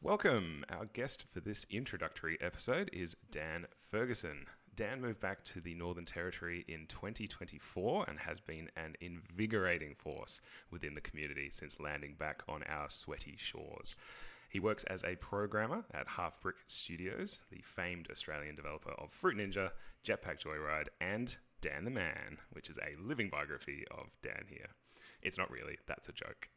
Welcome. Our guest for this introductory episode is Dan Ferguson. Dan moved back to the Northern Territory in 2024 and has been an invigorating force within the community since landing back on our sweaty shores. He works as a programmer at Half Brick Studios, the famed Australian developer of Fruit Ninja, Jetpack Joyride, and Dan the Man, which is a living biography of Dan here. It's not really, that's a joke.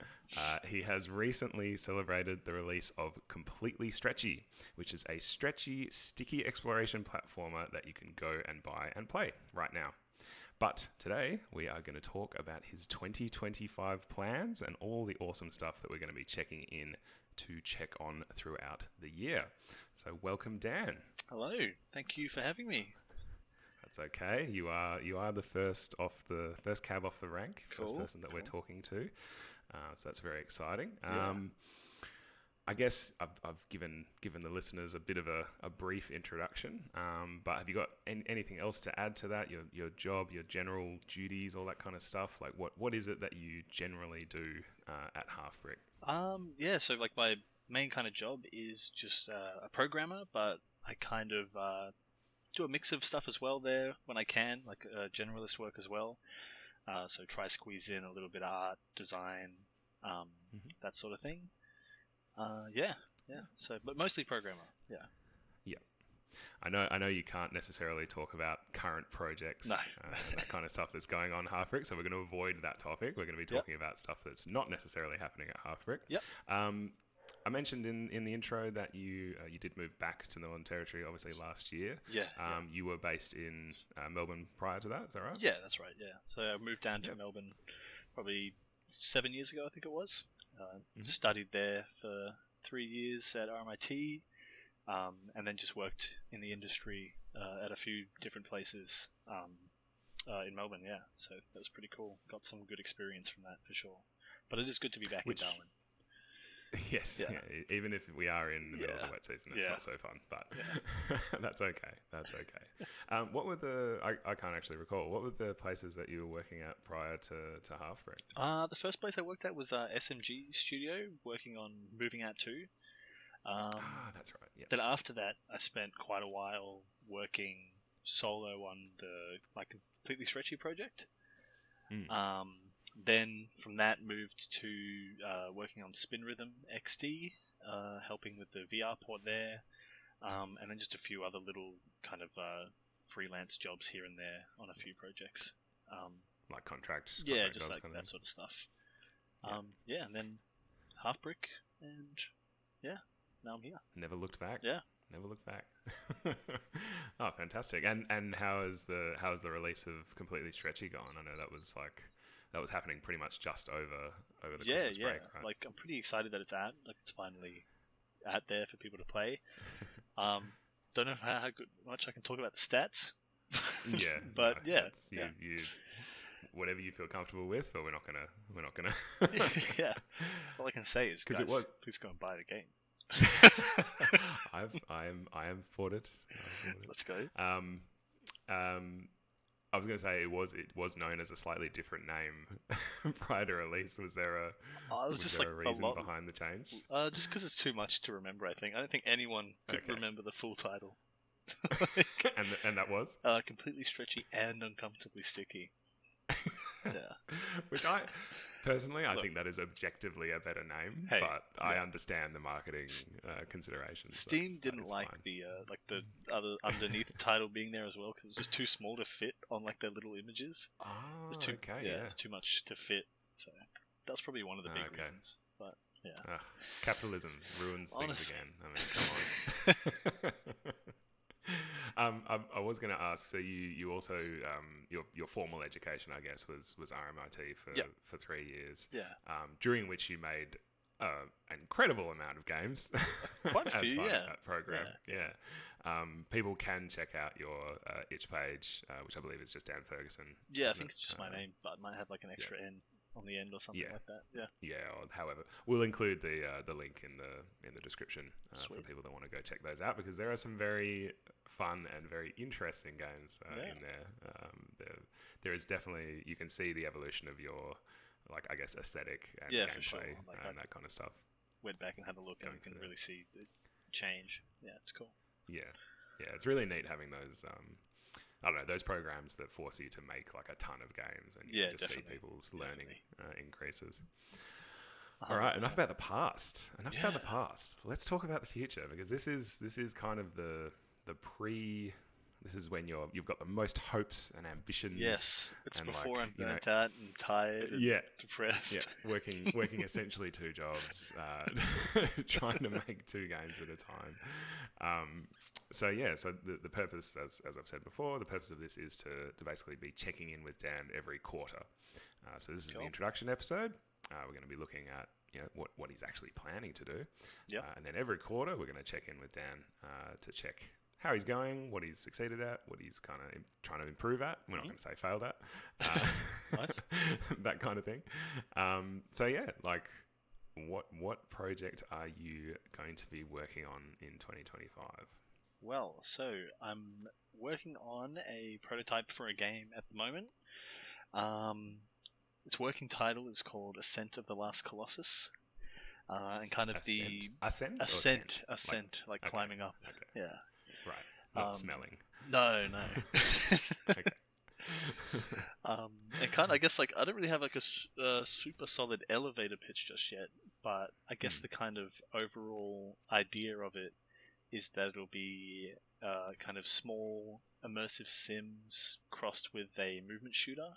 He has recently celebrated the release of Completely Stretchy, which is a stretchy, sticky exploration platformer that you can go and buy and play right now. But today, we are going to talk about his 2025 plans and all the awesome stuff that we're going to be checking in to check on throughout the year. So welcome, Dan. Hello, thank you for having me. That's okay. You are the first cab off the rank, first person that we're talking to. So that's very exciting. I guess I've given the listeners a bit of a brief introduction. But have you got anything else to add to that? Your job, your general duties, all that kind of stuff. Like what is it that you generally do at Half Brick? So like my main kind of job is just a programmer, but I kind of do a mix of stuff as well there when I can, like generalist work as well. So try squeeze in a little bit of art, design, that sort of thing. So, but mostly programmer. Yeah. Yeah. I know you can't necessarily talk about current projects No. and that kind of stuff that's going on at Half Brick, so we're going to avoid that topic. We're going to be talking about stuff that's not necessarily happening at Half Brick. Yep. I mentioned in the intro that you did move back to Northern Territory, obviously last year. Yeah. You were based in Melbourne prior to that, is that right? Yeah, that's right. Yeah. So I moved down to Melbourne probably 7 years ago, I think it was. Studied there for 3 years at RMIT, and then just worked in the industry at a few different places in Melbourne. Yeah, so that was pretty cool. Got some good experience from that for sure. But it is good to be back in Darwin. Yes, yeah. Even if we are in the middle of the wet season, it's not so fun, but that's okay. That's okay. What were I can't actually recall, what were the places that you were working at prior to Half Brick? The first place I worked at was SMG Studio, working on Moving Out 2. That's right, yeah. Then after that, I spent quite a while working solo on the Completely Stretchy project. Then from that moved to working on Spin Rhythm XD, helping with the VR port there, and then just a few other little kind of freelance jobs here and there on a few projects. Like contract just like that sort of stuff. And then Half Brick, and now I'm here. Never looked back. Yeah. Never looked back. Oh, fantastic! And how is the release of Completely Stretchy gone? I know that was happening pretty much just over the Christmas break, right? Like I'm pretty excited that it's finally out there for people to play. Don't know how much I can talk about the stats. But you whatever you feel comfortable with, but we're not gonna. Yeah, all I can say is, guys, please go and buy the game. I am for it. Let's go. I was going to say it was known as a slightly different name prior to release. Was there a reason behind the change? Just because it's too much to remember. I don't think anyone could remember the full title. and that was Completely Stretchy and Uncomfortably Sticky. Yeah. Which I think that is objectively a better name, but I understand the marketing considerations. Steam didn't like the other underneath title being there as well, because it was just too small to fit on like their little images. Oh, okay, yeah. It's too much to fit. So that's probably one of the big reasons. But yeah, capitalism ruins things again. I mean, come on. I was going to ask. So you also your formal education, I guess, was RMIT for 3 years. Yeah. During which you made an incredible amount of games Quite a as few, part of that program. Yeah. People can check out your itch page, which I believe is just Dan Ferguson. Yeah, I think it's just my name, but it might have like an extra N on the end or something like that. Yeah. Yeah, or however, we'll include the link in the description for people that want to go check those out, because there are some very fun and very interesting games in there. There is definitely, you can see the evolution of your, like, I guess, aesthetic and gameplay and that kind of stuff. went back and had a look, and you can really see the change. Yeah, it's cool. Yeah, it's really neat having those. I don't know, those programs that force you to make like a ton of games, and you can just see people's learning increases. All right, enough about the past. About the past. Let's talk about the future, because this is kind of the pre. This is when you've got the most hopes and ambitions. Yes, it's before I'm burnt out and tired and depressed. Yeah, working essentially 2 jobs, trying to make 2 games at a time. So the purpose, as I've said before, the purpose of this is to basically be checking in with Dan every quarter. So this is the introduction episode. We're going to be looking at what he's actually planning to do. Yep. And then every quarter we're going to check in with Dan to check how he's going, what he's succeeded at, what he's kind of trying to improve at. We're not going to say failed at. That kind of thing. So yeah, like what project are you going to be working on in 2025? Well, so I'm working on a prototype for a game at the moment. Its working title is called Ascent of the Last Colossus. And kind of Ascent, like climbing up. Okay. Yeah. Right. Not smelling. No. Okay. And kind of, I guess, like, I don't really have like a super solid elevator pitch just yet, but I guess the kind of overall idea of it is that it'll be kind of small immersive sims crossed with a movement shooter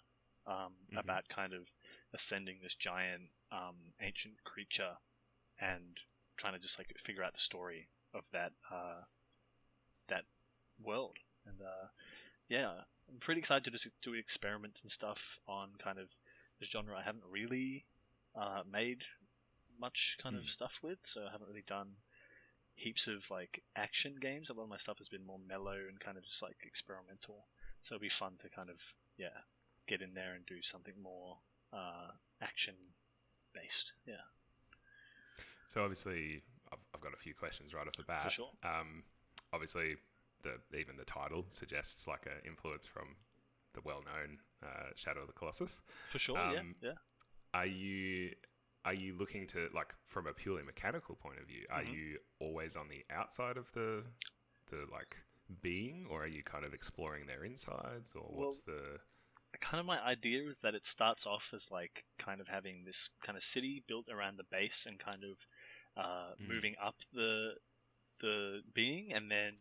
about kind of ascending this giant ancient creature and trying to just like figure out the story of that world. And I'm pretty excited to just do experiments and stuff on kind of the genre I haven't really made much kind of stuff with, so I haven't really done heaps of like action games. A lot of my stuff has been more mellow and kind of just like experimental, so it'll be fun to kind of get in there and do something more action based. So obviously I've got a few questions right off the bat. For sure. Obviously even the title suggests like an influence from the well-known Shadow of the Colossus. For sure. Yeah. Are you looking to, like, from a purely mechanical point of view, are you always on the outside of the like being, or are you kind of exploring their insides, or what's the kind of my idea is that it starts off as like kind of having this kind of city built around the base and kind of moving up the being, and then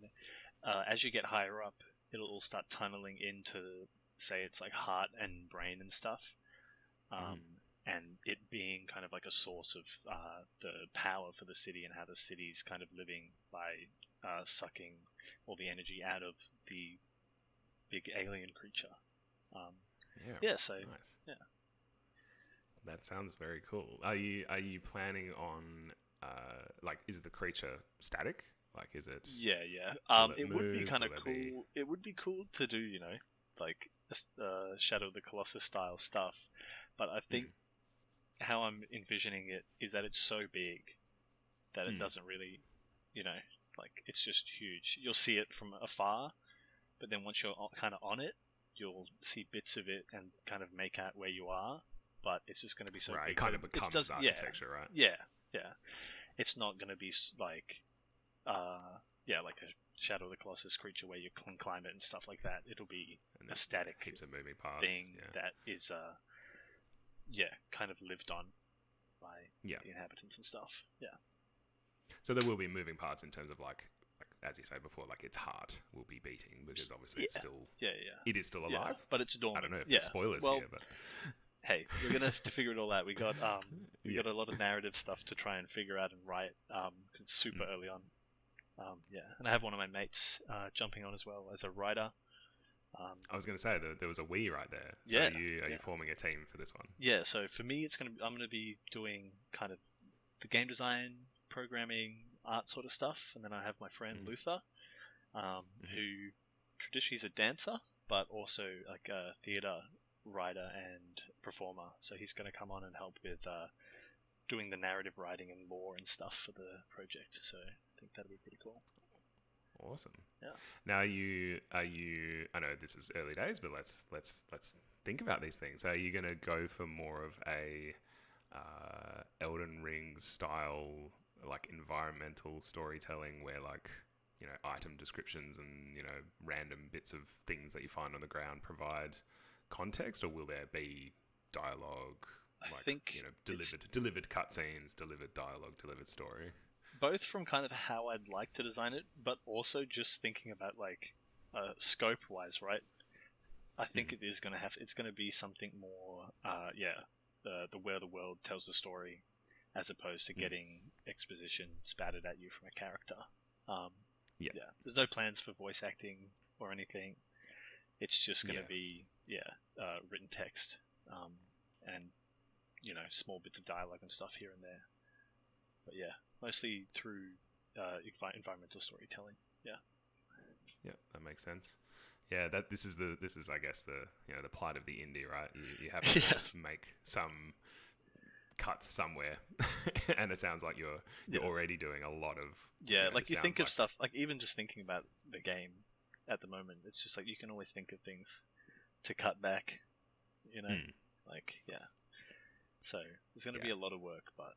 as you get higher up, it'll all start tunneling into, say, it's like heart and brain and stuff, and it being kind of like a source of the power for the city, and how the city's kind of living by sucking all the energy out of the big alien creature. Nice. Yeah. That sounds very cool. Are you planning on like, is the creature static? Like, is it? Yeah. It would be kind of cool. It would be cool to do, like Shadow of the Colossus style stuff. But I think how I'm envisioning it is that it's so big that it doesn't really, like, it's just huge. You'll see it from afar, but then once you're kind of on it, you'll see bits of it and kind of make out where you are. But it's just going to be so big. It kind of becomes architecture, right? Yeah. It's not going to be like, like a Shadow of the Colossus creature where you can climb it and stuff like that. It'll be a static heaps of moving parts thing that is, kind of lived on by the inhabitants and stuff. Yeah. So there will be moving parts in terms of like as you say before, like its heart will be beating, because obviously it's still it is still alive, but it's dormant. I don't know if there's spoilers here, but hey, we're gonna have to figure it all out. We got got a lot of narrative stuff to try and figure out and write. It's super early on. And I have one of my mates jumping on as well as a writer. I was going to say that there was a we right there. So are you forming a team for this one? Yeah. So for me, I'm gonna be doing kind of the game design, programming, art sort of stuff, and then I have my friend Luther, who traditionally is a dancer, but also like a theatre writer and performer. So he's going to come on and help with doing the narrative writing and lore and stuff for the project. So I think that'll be pretty cool. Awesome. Yeah. Now, are you? I know this is early days, but let's think about these things. Are you going to go for more of a Elden Ring style like environmental storytelling where like, you know, item descriptions and, you know, random bits of things that you find on the ground provide context, or will there be dialogue, I like, think you know, delivered cutscenes, delivered dialogue, delivered story? both from kind of how I'd like to design it, but also just thinking about like scope wise, right? I think it is going to it's going to be something more, the where the world tells the story, as opposed to getting exposition spattered at you from a character. There's no plans for voice acting or anything. It's just going to be written text, and you know, small bits of dialogue and stuff here and there. But yeah, mostly through environmental storytelling. Yeah, that makes sense. Yeah, this is I guess the, you know, the plight of the indie, right? You have to make some cuts somewhere, and it sounds like you're already doing a lot of like you think of stuff like even just thinking about the game at the moment, it's just like you can always think of things to cut back, you know, So there's going to be a lot of work, but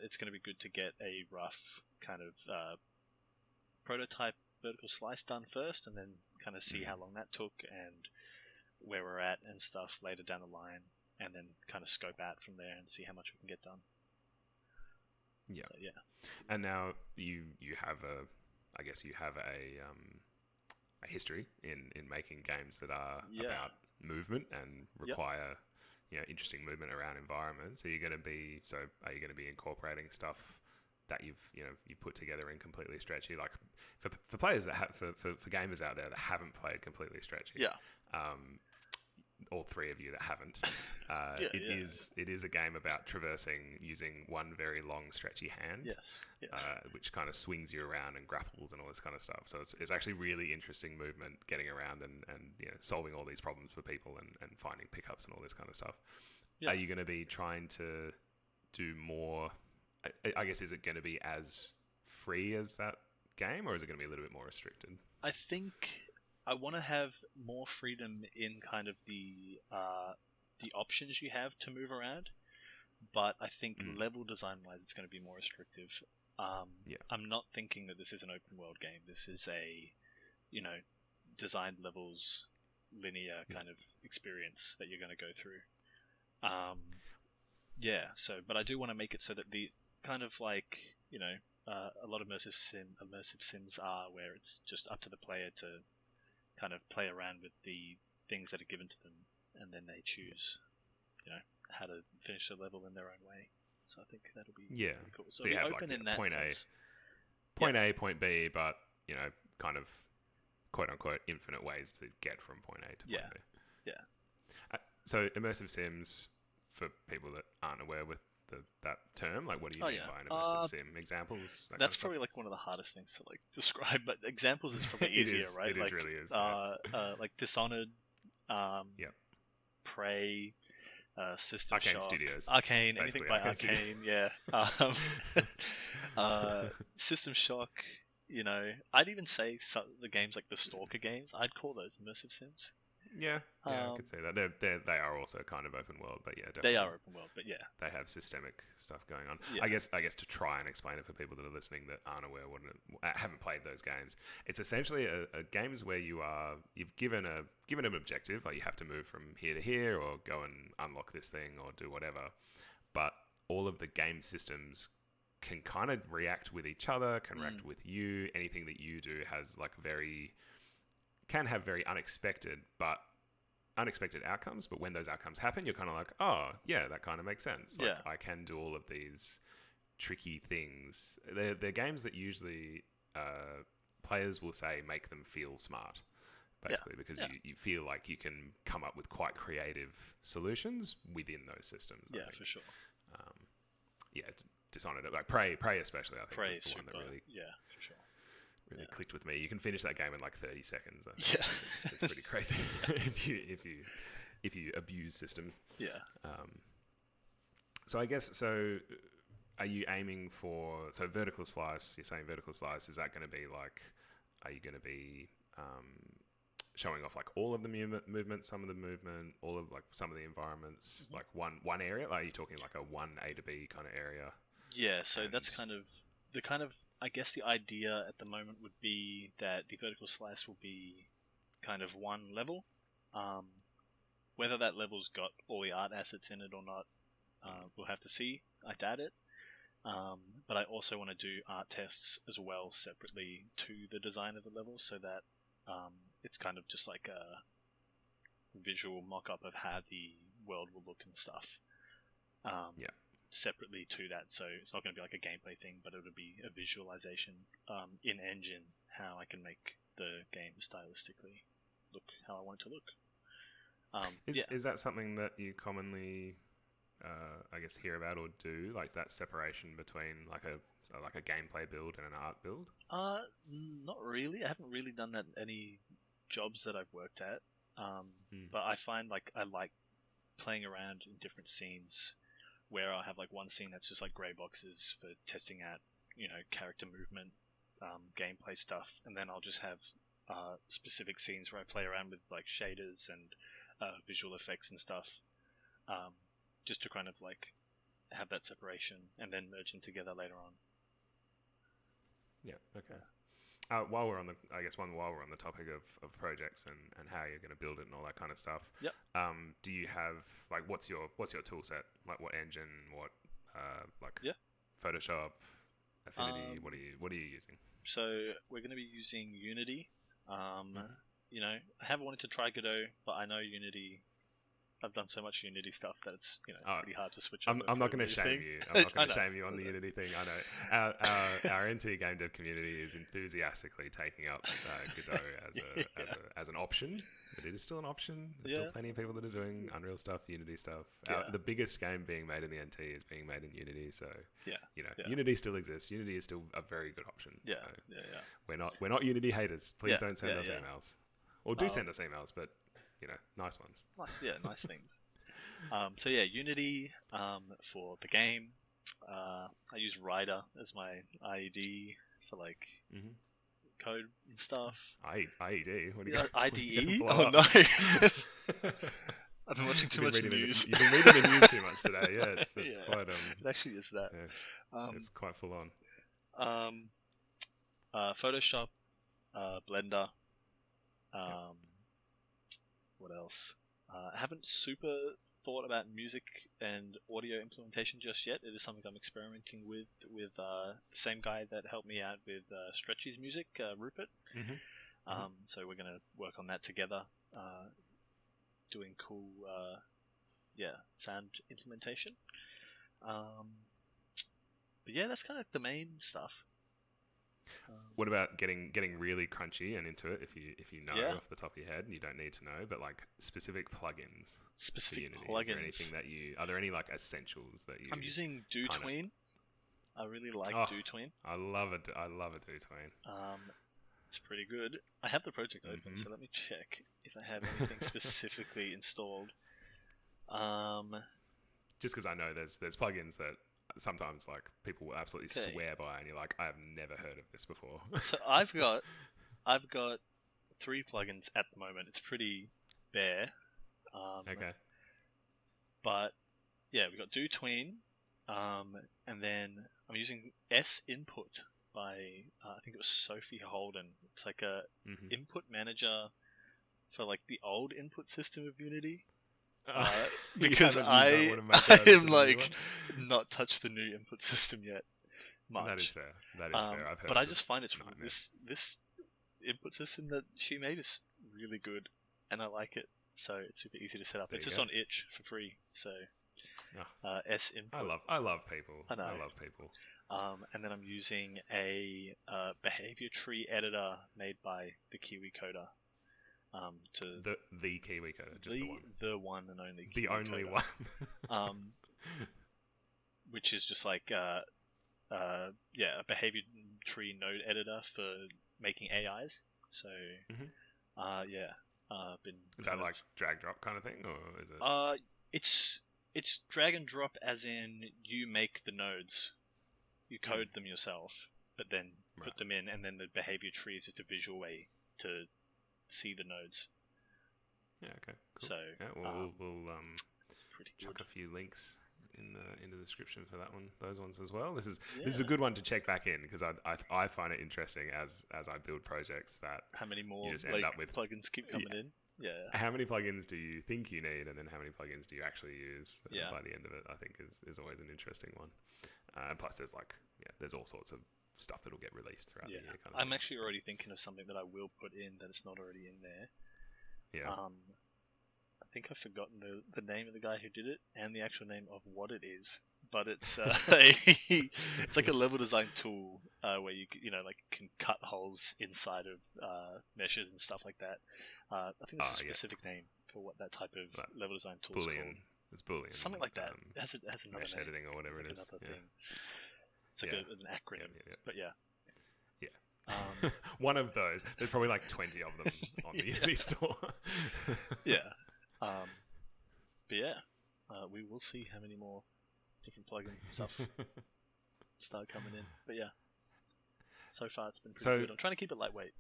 it's going to be good to get a rough kind of prototype vertical slice done first, and then kind of see how long that took and where we're at and stuff later down the line, and then kind of scope out from there and see how much we can get done. Yeah. So, and now you have I guess you have a history in making games that are about movement and require you know, interesting movement around environments. Are you going to be incorporating stuff that you've put together in Completely Stretchy, like for players that have for gamers out there that haven't played Completely Stretchy? All three of you that haven't, it is a game about traversing using one very long stretchy hand, which kind of swings you around and grapples and all this kind of stuff. So it's actually really interesting movement, getting around and you know, solving all these problems for people and finding pickups and all this kind of stuff. Are you going to be trying to do more? I guess, is it going to be as free as that game, or is it going to be a little bit more restricted? I think I want to have more freedom in kind of the options you have to move around, but I think level design wise it's going to be more restrictive. I'm not thinking that this is an open world game. This is a, you know, designed levels, linear kind of experience that you're going to go through. But I do want to make it so that the kind of like, you know, a lot of immersive sims are, where it's just up to the player to kind of play around with the things that are given to them, and then they choose, you know, how to finish the level in their own way. So I think that'll be really cool. So you have like point A, point B, but you know, kind of quote unquote infinite ways to get from point A to point B. So immersive sims, for people that aren't aware with that term, like what do you mean by an immersive sim? Examples? That's probably like one of the hardest things to like describe, but examples is probably easier, right? It really is. Like Dishonored, Prey, System Arcane Shock, Studios. Arcane, anything by Arcane, System Shock. You know, I'd even say the games like the Stalker games, I'd call those immersive sims. I could say that they are also kind of open world, but definitely they are open world, but they have systemic stuff going on. I guess to try and explain it for people that are listening that aren't aware, haven't played those games, it's essentially a games where you've given an objective, like you have to move from here to here or go and unlock this thing or do whatever, but all of the game systems can kind of react with each other, can react with you. Anything that you do has like can have very unexpected outcomes, but when those outcomes happen, you're kind of like, oh yeah, that kind of makes sense. Like I can do all of these tricky things. They're games that usually players will say make them feel smart, basically, because you feel like you can come up with quite creative solutions within those systems. I think. For sure. Dishonored, like Prey especially, I think was the one that really for sure. Really clicked with me. You can finish that game in like 30 seconds. It's pretty crazy if you abuse systems. So I guess, are you aiming for vertical slice? You're saying vertical slice. Is that going to be like? Are you going to be showing off like all of the movement, some of the movement, all of like some of the environments, like one area? Like, are you talking like a one A to B kind of area? Yeah, so that's And kind of I guess the idea at the moment would be that the vertical slice will be kind of one level. Um, Whether that level's got all the art assets in it or not, we'll have to see. I doubt it. But I also want to do art tests as well separately to the design of the level, so that it's kind of just like a visual mock-up of how the world will look and stuff. yeah. Separately to that, so it's not going to be like a gameplay thing, but it'll be a visualization in engine how I can make the game stylistically look how I want it to look. Is that something that you commonly, I guess, hear about or do, like that separation between like a gameplay build and an art build? Not really. I haven't really done that in any jobs that I've worked at. But I find like I like playing around in different scenes where I'll have like one scene that's just like grey boxes for testing out, character movement, gameplay stuff, and then I'll just have specific scenes where I play around with like shaders and visual effects and stuff, just to kind of like have that separation and then merge them together later on. Yeah. Okay. While we're on the topic of projects and how you're going to build it and all that kind of stuff. Yep. Do you have like what's your tool set? Like what engine? What Photoshop, Affinity? What are you using? So we're going to be using Unity. I haven't wanted to try Godot, but I know Unity. I've done so much Unity stuff that it's pretty hard to switch over. I'm not going to shame you. I'm not going to shame you on the Unity thing. I know our NT game dev community is enthusiastically taking up Godot as an option, but it is still an option. There's still plenty of people that are doing Unreal stuff, Unity stuff. The biggest game being made in the NT is being made in Unity, so Unity still exists. Unity is still a very good option. Yeah, so We're not Unity haters. Please don't send us emails, or do send us emails, but. Nice ones. Nice things. Unity for the game. I use Rider as my IED for like code and stuff. IED? What do you IDE? Oh no! I've been watching too much news. You've been reading the news too much today. Yeah, it's quite It actually is that. Yeah, it's quite full on. Photoshop, Blender. What else? I haven't super thought about music and audio implementation just yet. It is something I'm experimenting with the same guy that helped me out with Stretchy's music, Rupert. So we're going to work on that together, doing cool sound implementation. But yeah, that's kind of the main stuff. What about getting really crunchy and into it? If you know off the top of your head, and you don't need to know, but like specific plugins. Specific for Unity. plugins. Is there anything are there any like essentials that you? I'm using DoTween. I really like DoTween. I love it. I love a DoTween. It's pretty good. I have the project open, so let me check if I have anything specifically installed. Just because I know there's plugins that sometimes like people will absolutely swear by, and you're like, I have never heard of this before. So I've got 3 plugins at the moment. It's pretty bare. Okay. But yeah, we've got DoTween, and then I'm using S Input by I think it was Sophie Holden. It's like a input manager for like the old input system of Unity. Because I am like not touched the new input system yet much. That is fair. I've heard. But I just find this input system that she made is really good, and I like it. So it's super easy to set up. It's just on itch for free. So S Input. I love people. I know. I love people. And then I'm using a behavior tree editor made by theKiwiCoder. The theKiwiCoder, just the one and only. The only one. Which is just like a behavior tree node editor for making AIs. So Is that like drag drop kind of thing, or is it? It's drag and drop, as in you make the nodes, you code them yourself, but then put them in, and then the behavior tree is just a visual way to see the nodes. Yeah. Okay. Cool. So we'll chuck a few links in the description for that one, those ones as well. This is a good one to check back in, because I find it interesting as I build projects that how many more you just end up with plugins keep coming in. Yeah. How many plugins do you think you need, and then how many plugins do you actually use by the end of it? I think is always an interesting one. And plus, there's all sorts of stuff that'll get released throughout the year. I'm actually already thinking of something that I will put in that it's not already in there. Yeah. I think I've forgotten the name of the guy who did it and the actual name of what it is, but it's it's like a level design tool where you can cut holes inside of meshes and stuff like that. I think there's a specific name for what that type of level design tool is called. It's Boolean. Something like that. It has another mesh name. editing or whatever it is. Another thing. It's like an acronym. But yeah. One of those. There's probably like 20 of them on the Unity store. Yeah. But yeah, we will see how many more different plugins and stuff start coming in. But yeah, so far it's been pretty good. I'm trying to keep it lightweit.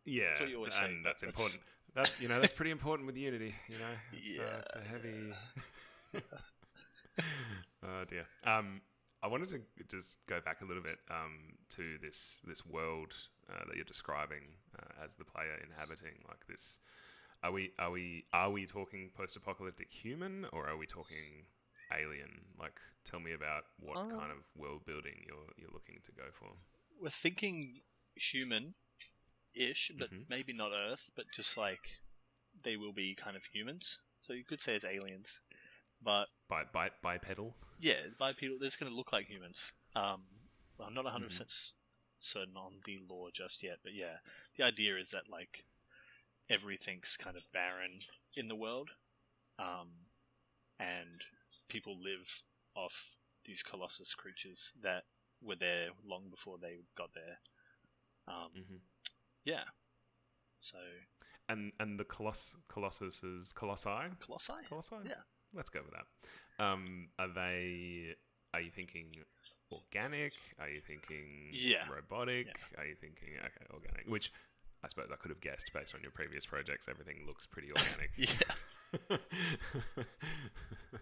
Yeah, that's what you always say, and that's important. That's pretty important with Unity. It's a heavy. Oh dear. I wanted to just go back a little bit to this world that you're describing as the player inhabiting, like this. Are we talking post-apocalyptic human, or are we talking alien? Like, tell me about what kind of world building you're looking to go for. We're thinking human-ish, but maybe not Earth, but just like they will be kind of humans. So you could say it's aliens, but bipedal. Yeah, bipedal. They're just going to look like humans. I'm not 100% certain on the lore just yet, but yeah, the idea is that like everything's kind of barren in the world, and people live off these Colossus creatures that were there long before they got there. Yeah. So. And the Colossus is Colossi? Colossi? Yeah. Let's go with that. Are you thinking organic? Are you thinking robotic? Yeah. Are you thinking organic? Which I suppose I could have guessed based on your previous projects. Everything looks pretty organic. Yeah.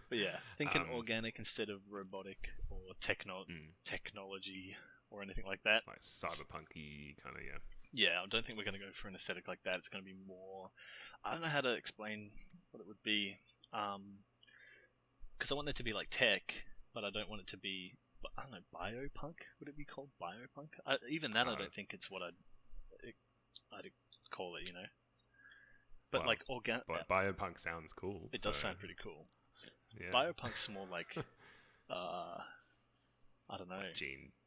But yeah, thinking organic instead of robotic or technology or anything like that. Like cyberpunky kind of, Yeah, I don't think we're going to go for an aesthetic like that. It's going to be more... I don't know how to explain what it would be. Because I want it to be like tech, but I don't want it to be... I don't know, biopunk? Would it be called biopunk? Even that I don't think it's what I'd call it, But like organic... Biopunk sounds cool. It does sound pretty cool. Yeah. Biopunk's more like... I don't know.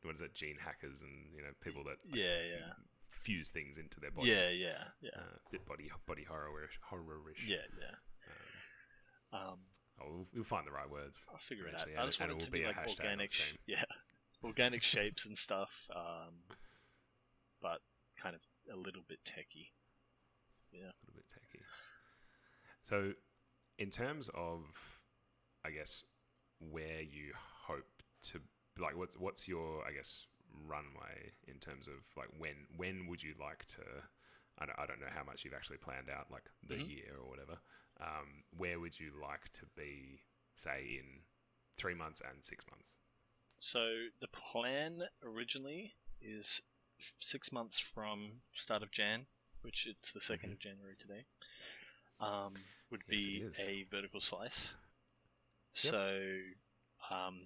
What is it? Gene hackers and, people that... fuse things into their bodies. Yeah. Bit body horror-ish. Yeah. We'll find the right words. I'll figure it out. I just want it to be like organic, organic shapes and stuff, but kind of a little bit techy. Yeah, a little bit techy. So, in terms of, I guess, where you hope to, like, what's your, I guess, runway in terms of like when would you like to? I don't know how much you've actually planned out, like the year or whatever. Where would you like to be, say, in 3 months and 6 months? So the plan originally is 6 months from start of Jan, which it's the 2nd of January today. Would be a vertical slice. Yep. So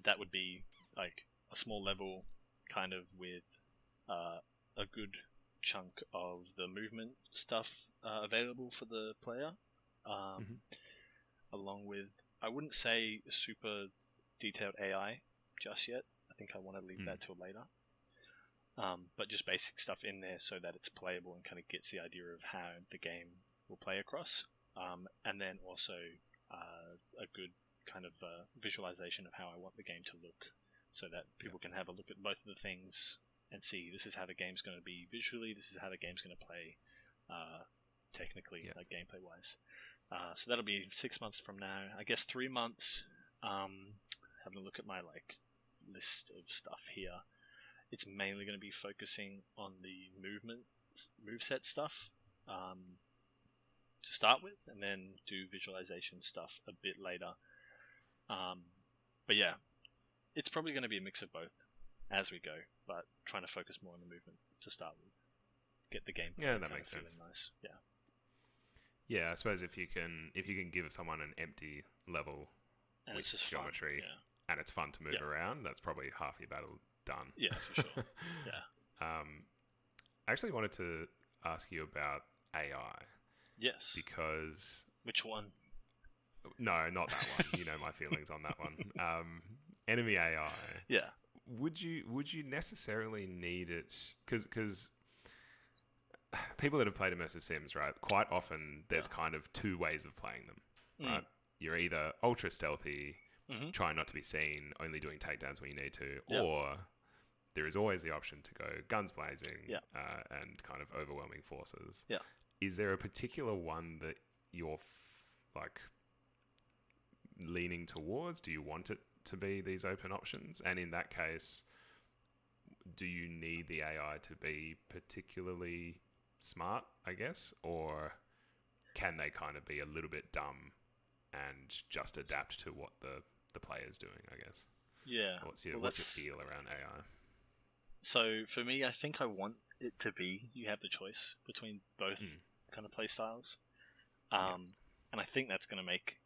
that would be like a small level, kind of with a good chunk of the movement stuff available for the player, along with, I wouldn't say super detailed AI just yet. I think I want to leave that till later. But just basic stuff in there so that it's playable and kind of gets the idea of how the game will play across. And then also a good kind of visualization of how I want the game to look, so that people can have a look at both of the things and see this is how the game's going to be visually, this is how the game's going to play technically, like gameplay wise. So that'll be 6 months from now. I guess 3 months, having a look at my like list of stuff here, it's mainly going to be focusing on the moveset stuff to start with, and then do visualization stuff a bit later. But yeah, it's probably going to be a mix of both as we go, but trying to focus more on the movement to start with. Get the game. Yeah, that makes sense. Nice. Yeah. Yeah, I suppose if you can give someone an empty level And with geometry and it's fun to move around, that's probably half your battle done. Yeah, for sure. Yeah. I actually wanted to ask you about AI. Yes. Because... Which one? No, not that one. You know my feelings on that one. Enemy AI. Yeah. Would you necessarily need it? Because people that have played immersive sims, right? Quite often there's kind of two ways of playing them, right? You're either ultra stealthy, trying not to be seen, only doing takedowns when you need to, or there is always the option to go guns blazing and kind of overwhelming forces. Yeah. Is there a particular one that you're leaning towards? Do you want it to be these open options? And in that case, do you need the AI to be particularly smart, I guess? Or can they kind of be a little bit dumb and just adapt to what the player's doing, I guess? Yeah. What's your feel around AI? So for me, I think I want it to be, you have the choice between both kind of play styles. And I think that's going to make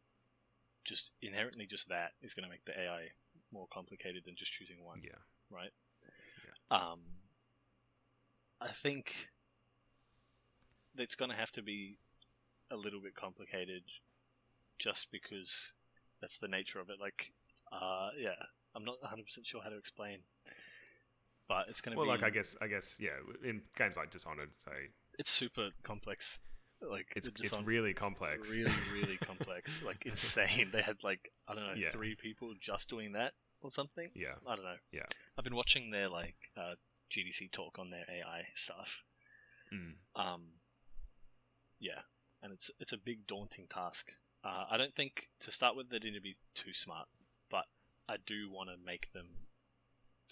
just inherently just that is going to make the AI more complicated than just choosing one. Yeah. Right? Yeah. I think it's going to have to be a little bit complicated just because that's the nature of it. Like, I'm not 100% sure how to explain, but it's going to be... Well, like, I guess, yeah, in games like Dishonored, say... It's super complex. Like, it's really complex. Really, really complex. Like, insane. They had, like, I don't know, 3 people just doing that or something? Yeah. I don't know. Yeah. I've been watching their, like, GDC talk on their AI stuff. Yeah, and it's a big daunting task. I don't think to start with they need to be too smart, but I do want to make them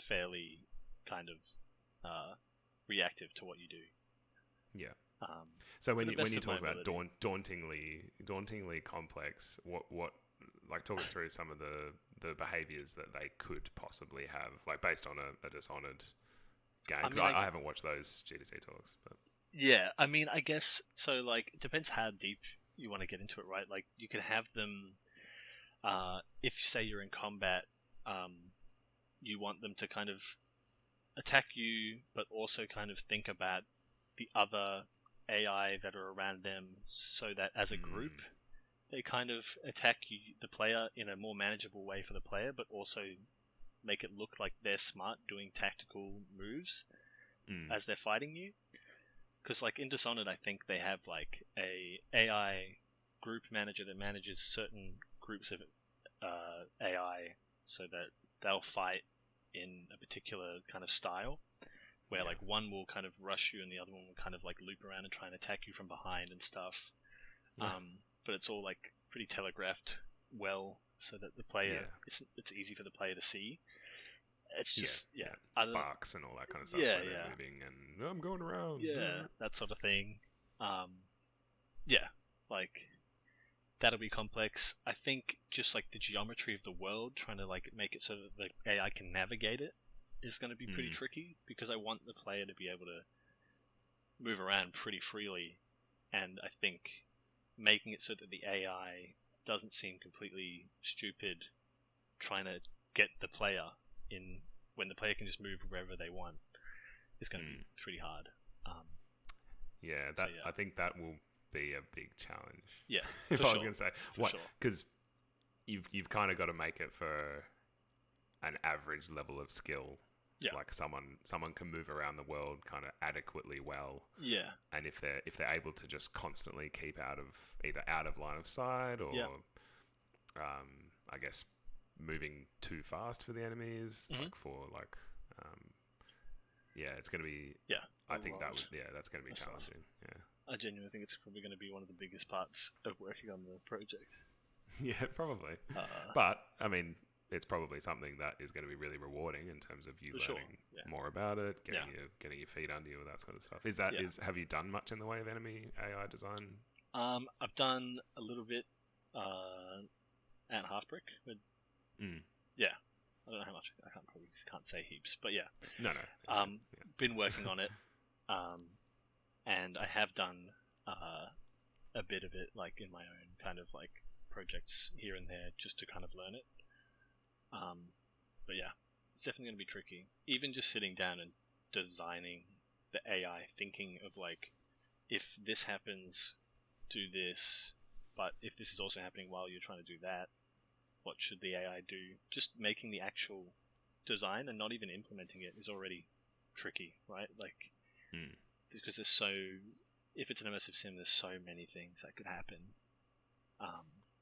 fairly kind of reactive to what you do. Yeah. So when you talk about dauntingly complex, what like talk us through some of the behaviors that they could possibly have, like based on a Dishonored game? Because I haven't watched those GDC talks, but yeah, I mean, I guess so. Like, it depends how deep you want to get into it, right? Like, you can have them. If say you're in combat, you want them to kind of attack you, but also kind of think about the other AI that are around them, so that as a group, they kind of attack you, the player, in a more manageable way for the player, but also make it look like they're smart doing tactical moves as they're fighting you. Because, like, in Dishonored, I think they have, like, a AI group manager that manages certain groups of AI so that they'll fight in a particular kind of style, where, like, one will kind of rush you and the other one will kind of, like, loop around and try and attack you from behind and stuff. But it's all, like, pretty telegraphed well so that the player, it's easy for the player to see. It's just, barks and all that kind of stuff. Yeah, where they're moving and I'm going around. Yeah, that sort of thing. Like, that'll be complex. I think just like the geometry of the world, trying to like make it so that the AI can navigate it, is going to be pretty tricky, because I want the player to be able to move around pretty freely, and I think making it so that the AI doesn't seem completely stupid trying to get the player in when the player can just move wherever they want is going to be pretty hard. I think that will be a big challenge. Yeah, if I was going to say what, sure. Because you've kind of got to make it for an average level of skill. Yeah, like someone can move around the world kind of adequately well. Yeah, and if they're able to just constantly keep either out of line of sight or, I guess, moving too fast for the enemies, it's going to be. Yeah, I think that's going to be challenging. Yeah, I genuinely think it's probably going to be one of the biggest parts of working on the project. Yeah, probably. But I mean, it's probably something that is going to be really rewarding in terms of you learning more about it, getting your feet under you, and that sort of stuff. Have you done much in the way of enemy AI design? I've done a little bit at Halfbrick. yeah, I don't know how much. I can't say heaps, but yeah. No. Been working on it, and I have done a bit of it, like in my own kind of like projects here and there, just to kind of learn it. But yeah, it's definitely going to be tricky. Even just sitting down and designing the AI, thinking of like, if this happens, do this, but if this is also happening while you're trying to do that, what should the AI do? Just making the actual design and not even implementing it is already tricky, right? Like, because there's so, if it's an immersive sim, there's so many things that could happen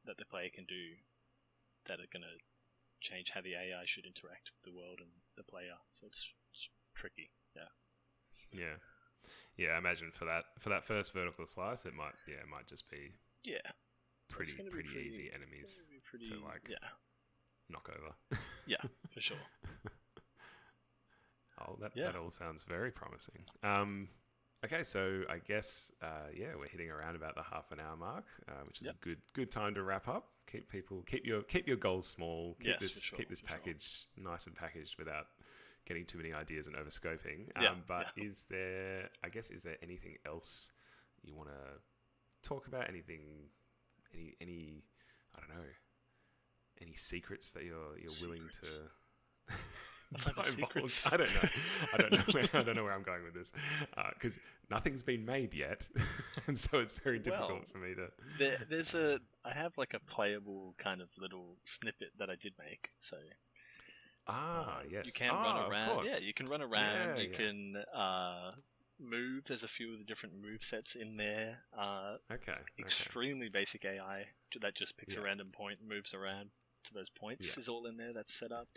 that the player can do that are going to change how the AI should interact with the world and the player. So it's tricky. Yeah. I imagine for that first vertical slice, it might just be pretty easy enemies to like knock over. Yeah, for sure. That all sounds very promising. Okay, so I guess we're hitting around about the half an hour mark, which is a good time to wrap up. Keep your goals small. Keep this package nice and packaged without getting too many ideas and overscoping. Is there anything else you want to talk about? Anything? Any I don't know. Any secrets that you're willing to? I don't know where I'm going with this, because nothing's been made yet, and so it's very difficult for me to. I have like a playable kind of little snippet that I did make. So yes, you can run around. Of course. Yeah, you can run around. You can move. There's a few of the different move sets in there. Extremely basic AI that just picks a random point, and moves around to those points is all in there. That's set up.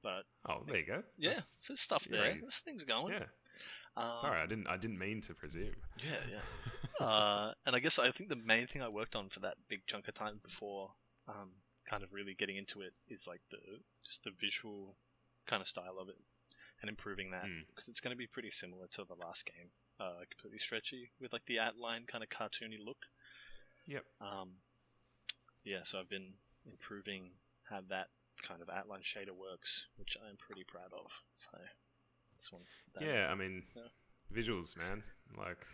But there you go. Yeah, there's stuff there. There's things going. Yeah. Sorry, I didn't mean to presume. Yeah. And I think the main thing I worked on for that big chunk of time before, kind of really getting into it, is like the visual kind of style of it, and improving that, because it's going to be pretty similar to the last game, completely stretchy with like the outline kind of cartoony look. Yep. So I've been improving how that kind of outline shader works, which I'm pretty proud of. So this one. Visuals, man. Like,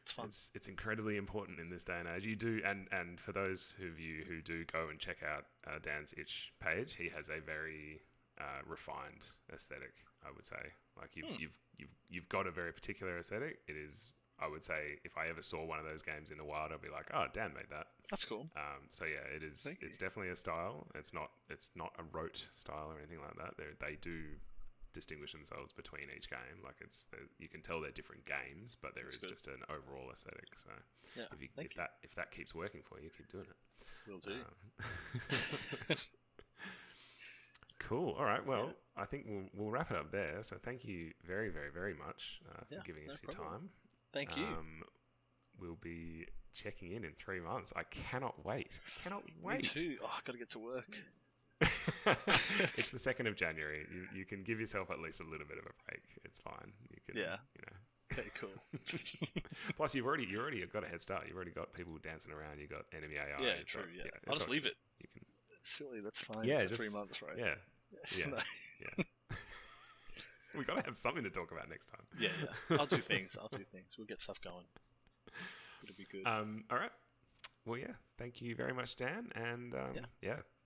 it's fun. It's incredibly important in this day and age. You do, and for those of you who do go and check out Dan's Itch page, he has a very refined aesthetic. I would say, like you've got a very particular aesthetic. It is. I would say if I ever saw one of those games in the wild, I'd be like, "Oh, Dan made that." That's cool. So yeah, it is. It's definitely a style. It's not a rote style or anything like that. They do distinguish themselves between each game. Like you can tell they're different games, but there is just an overall aesthetic. So if that keeps working for you, keep doing it. Will do. Cool. All right. Well, I think we'll wrap it up there. So thank you very, very, very much for giving us your time. Thank you. We'll be checking in 3 months. I cannot wait. Me too. Oh, I've got to get to work. It's the 2nd of January. You can give yourself at least a little bit of a break. It's fine. You can. Yeah. Okay. Cool. Plus, you've already got a head start. You've already got people dancing around. You got enemy AI. Yeah. True. Yeah. I'll just leave it. You can. Silly. That's fine. Yeah. For 3 months, right? Yeah. Yeah. We got to have something to talk about next time. Yeah. I'll do things. We'll get stuff going. It'll be good. All right. Well, yeah. Thank you very much, Dan. And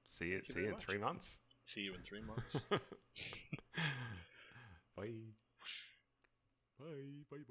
see you in 3 months. See you in 3 months. Bye. Bye. Bye.